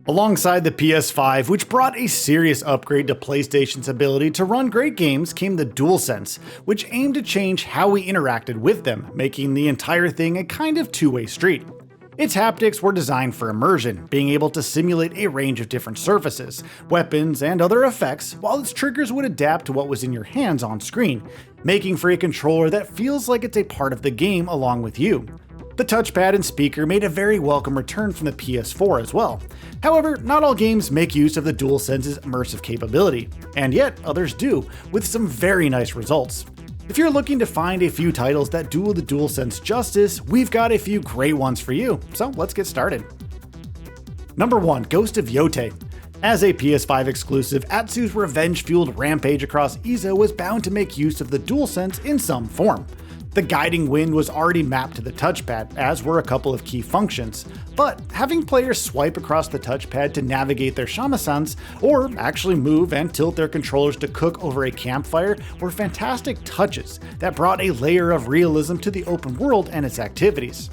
Alongside the PS5, which brought a serious upgrade to PlayStation's ability to run great games, came the DualSense, which aimed to change how we interacted with them, making the entire thing a kind of two-way street. Its haptics were designed for immersion, being able to simulate a range of different surfaces, weapons, and other effects, while its triggers would adapt to what was in your hands on screen, making for a controller that feels like it's a part of the game along with you. The touchpad and speaker made a very welcome return from the PS4 as well. However, not all games make use of the DualSense's immersive capability, and yet others do, with some very nice results. If you're looking to find a few titles that do the DualSense justice, we've got a few great ones for you, so let's get started. Number 1. Ghost of Yotei. As a PS5 exclusive, Atsu's revenge-fueled rampage across Izo was bound to make use of the DualSense in some form. The guiding wind was already mapped to the touchpad, as were a couple of key functions, but having players swipe across the touchpad to navigate their shamesans, or actually move and tilt their controllers to cook over a campfire were fantastic touches that brought a layer of realism to the open world and its activities.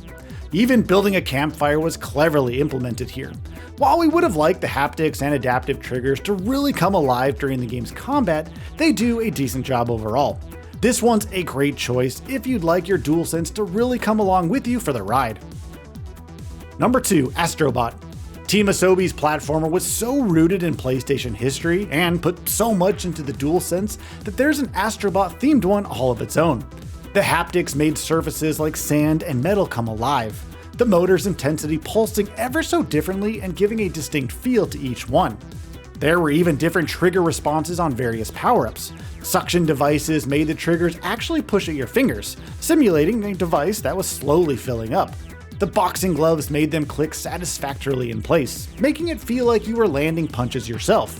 Even building a campfire was cleverly implemented here. While we would have liked the haptics and adaptive triggers to really come alive during the game's combat, they do a decent job overall. This one's a great choice if you'd like your DualSense to really come along with you for the ride. Number 2. Astro Bot. Team Asobi's platformer was so rooted in PlayStation history and put so much into the DualSense that there's an Astro Bot themed one all of its own. The haptics made surfaces like sand and metal come alive, the motor's intensity pulsing ever so differently and giving a distinct feel to each one. There were even different trigger responses on various power-ups. Suction devices made the triggers actually push at your fingers, simulating a device that was slowly filling up. The boxing gloves made them click satisfactorily in place, making it feel like you were landing punches yourself.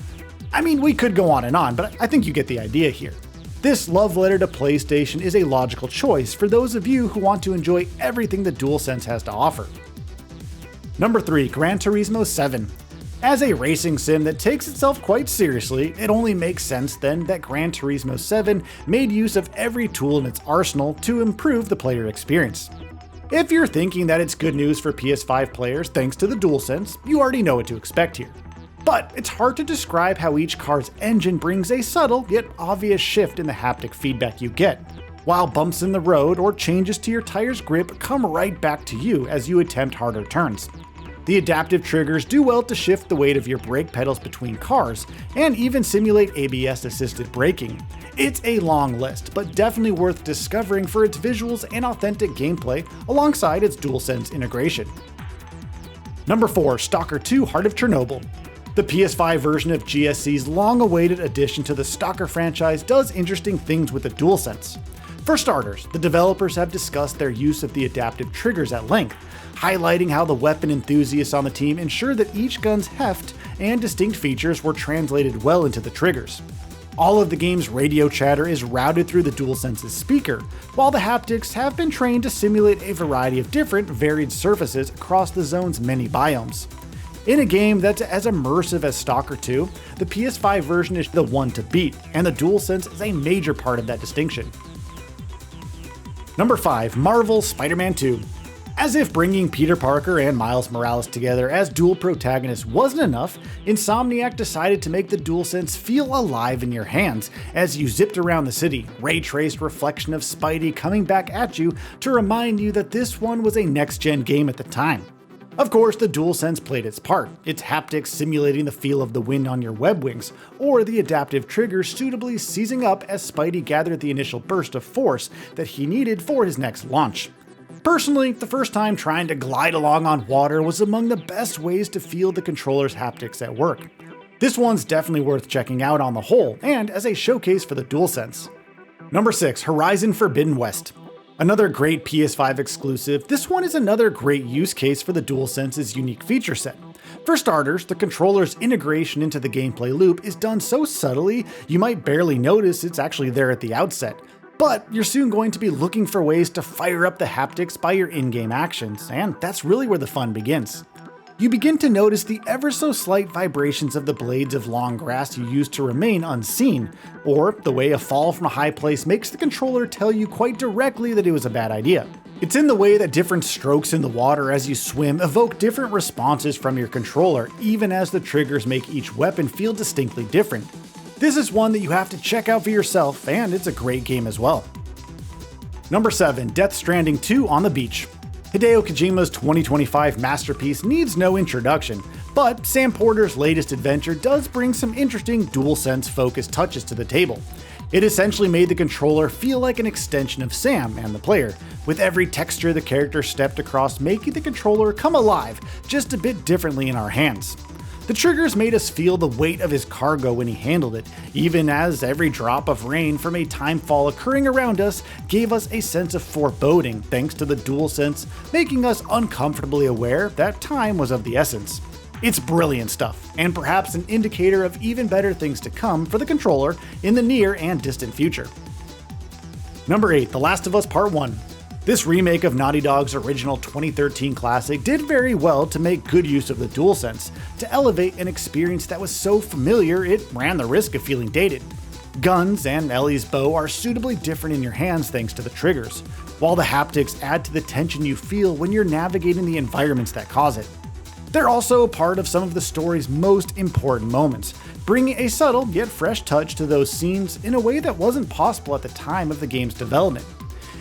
I mean, we could go on and on, but I think you get the idea here. This love letter to PlayStation is a logical choice for those of you who want to enjoy everything the DualSense has to offer. Number 3. Gran Turismo 7. As a racing sim that takes itself quite seriously, it only makes sense then that Gran Turismo 7 made use of every tool in its arsenal to improve the player experience. If you're thinking that it's good news for PS5 players thanks to the DualSense, you already know what to expect here. But it's hard to describe how each car's engine brings a subtle yet obvious shift in the haptic feedback you get, while bumps in the road or changes to your tire's grip come right back to you as you attempt harder turns. The adaptive triggers do well to shift the weight of your brake pedals between cars, and even simulate ABS-assisted braking. It's a long list, but definitely worth discovering for its visuals and authentic gameplay alongside its DualSense integration. Number 4. Stalker 2: Heart of Chernobyl. The PS5 version of GSC's long-awaited addition to the Stalker franchise does interesting things with the DualSense. For starters, the developers have discussed their use of the adaptive triggers at length, highlighting how the weapon enthusiasts on the team ensured that each gun's heft and distinct features were translated well into the triggers. All of the game's radio chatter is routed through the DualSense's speaker, while the haptics have been trained to simulate a variety of different, varied surfaces across the zone's many biomes. In a game that's as immersive as Stalker 2, the PS5 version is the one to beat, and the DualSense is a major part of that distinction. Number 5. Marvel's Spider-Man 2. As if bringing Peter Parker and Miles Morales together as dual protagonists wasn't enough, Insomniac decided to make the DualSense feel alive in your hands as you zipped around the city, ray-traced reflection of Spidey coming back at you to remind you that this one was a next-gen game at the time. Of course, the DualSense played its part, its haptics simulating the feel of the wind on your web wings, or the adaptive triggers suitably seizing up as Spidey gathered the initial burst of force that he needed for his next launch. Personally, the first time trying to glide along on water was among the best ways to feel the controller's haptics at work. This one's definitely worth checking out on the whole, and as a showcase for the DualSense. Number 6. Horizon Forbidden West. Another great PS5 exclusive, this one is another great use case for the DualSense's unique feature set. For starters, the controller's integration into the gameplay loop is done so subtly you might barely notice it's actually there at the outset. But you're soon going to be looking for ways to fire up the haptics by your in-game actions, and that's really where the fun begins. You begin to notice the ever so slight vibrations of the blades of long grass you use to remain unseen, or the way a fall from a high place makes the controller tell you quite directly that it was a bad idea. It's in the way that different strokes in the water as you swim evoke different responses from your controller, even as the triggers make each weapon feel distinctly different. This is one that you have to check out for yourself, and it's a great game as well. Number 7. Death Stranding 2 on the Beach. Hideo Kojima's 2025 masterpiece needs no introduction, but Sam Porter's latest adventure does bring some interesting DualSense focused touches to the table. It essentially made the controller feel like an extension of Sam and the player, with every texture the character stepped across making the controller come alive just a bit differently in our hands. The triggers made us feel the weight of his cargo when he handled it, even as every drop of rain from a timefall occurring around us gave us a sense of foreboding thanks to the DualSense making us uncomfortably aware that time was of the essence. It's brilliant stuff, and perhaps an indicator of even better things to come for the controller in the near and distant future. Number 8. The Last of Us Part 1. This remake of Naughty Dog's original 2013 classic did very well to make good use of the DualSense to elevate an experience that was so familiar it ran the risk of feeling dated. Guns and Ellie's bow are suitably different in your hands thanks to the triggers, while the haptics add to the tension you feel when you're navigating the environments that cause it. They're also a part of some of the story's most important moments, bringing a subtle yet fresh touch to those scenes in a way that wasn't possible at the time of the game's development.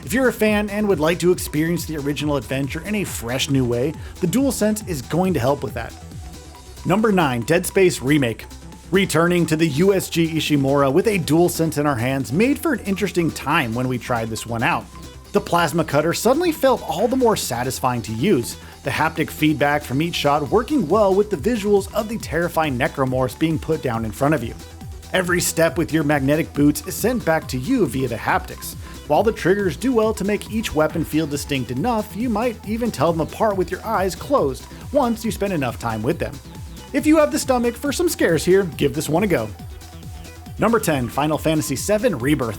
If you're a fan and would like to experience the original adventure in a fresh new way, the DualSense is going to help with that. Number 9. Dead Space Remake. Returning to the USG Ishimura with a DualSense in our hands made for an interesting time when we tried this one out. The plasma cutter suddenly felt all the more satisfying to use, the haptic feedback from each shot working well with the visuals of the terrifying necromorphs being put down in front of you. Every step with your magnetic boots is sent back to you via the haptics, while the triggers do well to make each weapon feel distinct enough you might even tell them apart with your eyes closed once you spend enough time with them. If you have the stomach for some scares here, give this one a go. Number 10. Final Fantasy VII Rebirth.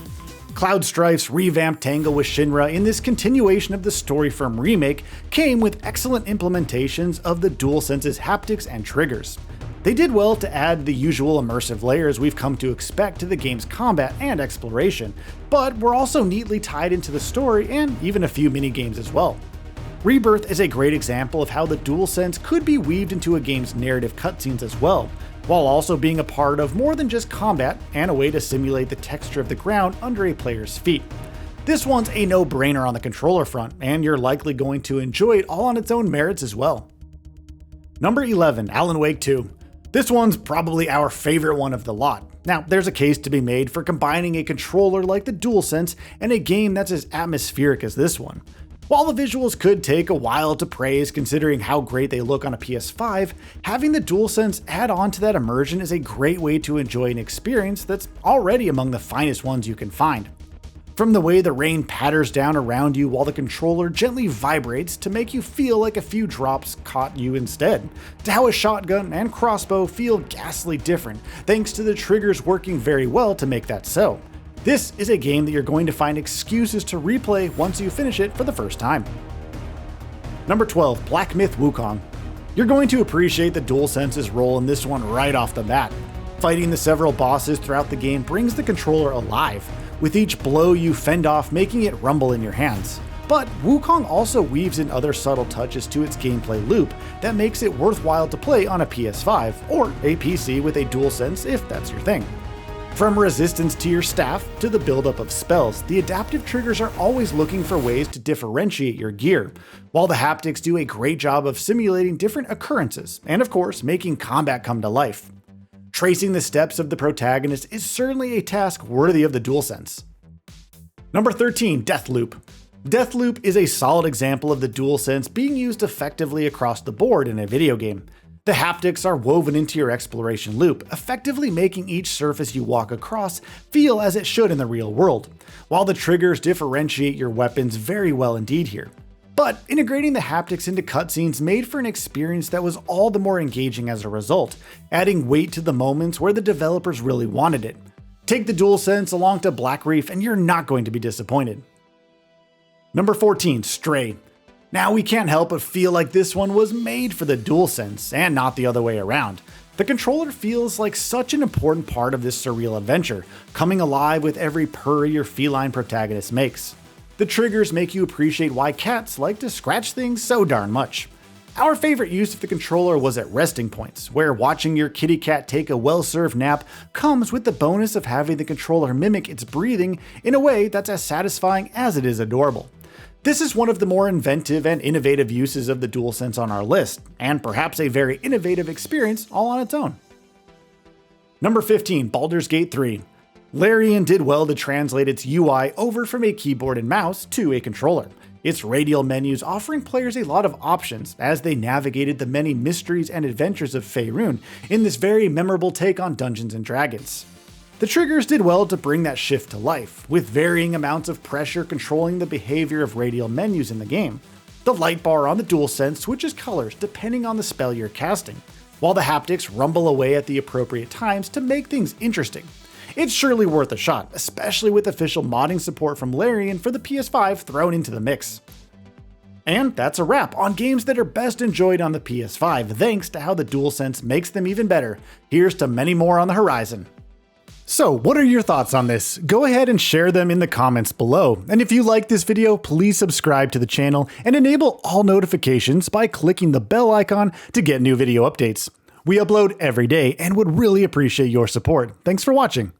Cloud Strife's revamped tangle with Shinra in this continuation of the story from Remake came with excellent implementations of the DualSense's haptics and triggers. They did well to add the usual immersive layers we've come to expect to the game's combat and exploration, but were also neatly tied into the story and even a few minigames as well. Rebirth is a great example of how the DualSense could be weaved into a game's narrative cutscenes as well, while also being a part of more than just combat and a way to simulate the texture of the ground under a player's feet. This one's a no-brainer on the controller front, and you're likely going to enjoy it all on its own merits as well. Number 11. Alan Wake 2. This one's probably our favorite one of the lot. Now, there's a case to be made for combining a controller like the DualSense and a game that's as atmospheric as this one. While the visuals could take a while to praise considering how great they look on a PS5, having the DualSense add on to that immersion is a great way to enjoy an experience that's already among the finest ones you can find. From the way the rain patters down around you while the controller gently vibrates to make you feel like a few drops caught you instead, to how a shotgun and crossbow feel ghastly different thanks to the triggers working very well to make that so. This is a game that you're going to find excuses to replay once you finish it for the first time. Number 12. Black Myth Wukong. You're going to appreciate the DualSense's role in this one right off the bat. Fighting the several bosses throughout the game brings the controller alive, with each blow you fend off making it rumble in your hands. But Wukong also weaves in other subtle touches to its gameplay loop that makes it worthwhile to play on a PS5 or a PC with a DualSense if that's your thing. From resistance to your staff to the buildup of spells, the adaptive triggers are always looking for ways to differentiate your gear, while the haptics do a great job of simulating different occurrences and of course making combat come to life. Tracing the steps of the protagonist is certainly a task worthy of the DualSense. Number 13. Deathloop. Deathloop is a solid example of the DualSense being used effectively across the board in a video game. The haptics are woven into your exploration loop, effectively making each surface you walk across feel as it should in the real world, while the triggers differentiate your weapons very well indeed here. But integrating the haptics into cutscenes made for an experience that was all the more engaging as a result, adding weight to the moments where the developers really wanted it. Take the DualSense along to Black Reef and you're not going to be disappointed. Number 14. Stray. Now we can't help but feel like this one was made for the DualSense and not the other way around. The controller feels like such an important part of this surreal adventure, coming alive with every purr your feline protagonist makes. The triggers make you appreciate why cats like to scratch things so darn much. Our favorite use of the controller was at resting points, where watching your kitty cat take a well-served nap comes with the bonus of having the controller mimic its breathing in a way that's as satisfying as it is adorable. This is one of the more inventive and innovative uses of the DualSense on our list, and perhaps a very innovative experience all on its own. Number 15, Baldur's Gate 3. Larian did well to translate its UI over from a keyboard and mouse to a controller, its radial menus offering players a lot of options as they navigated the many mysteries and adventures of Faerun in this very memorable take on Dungeons & Dragons. The triggers did well to bring that shift to life, with varying amounts of pressure controlling the behavior of radial menus in the game. The light bar on the DualSense switches colors depending on the spell you're casting, while the haptics rumble away at the appropriate times to make things interesting. It's surely worth a shot, especially with official modding support from Larian for the PS5 thrown into the mix. And that's a wrap on games that are best enjoyed on the PS5 thanks to how the DualSense makes them even better. Here's to many more on the horizon. So what are your thoughts on this? Go ahead and share them in the comments below. And if you like this video, please subscribe to the channel and enable all notifications by clicking the bell icon to get new video updates. We upload every day and would really appreciate your support. Thanks for watching.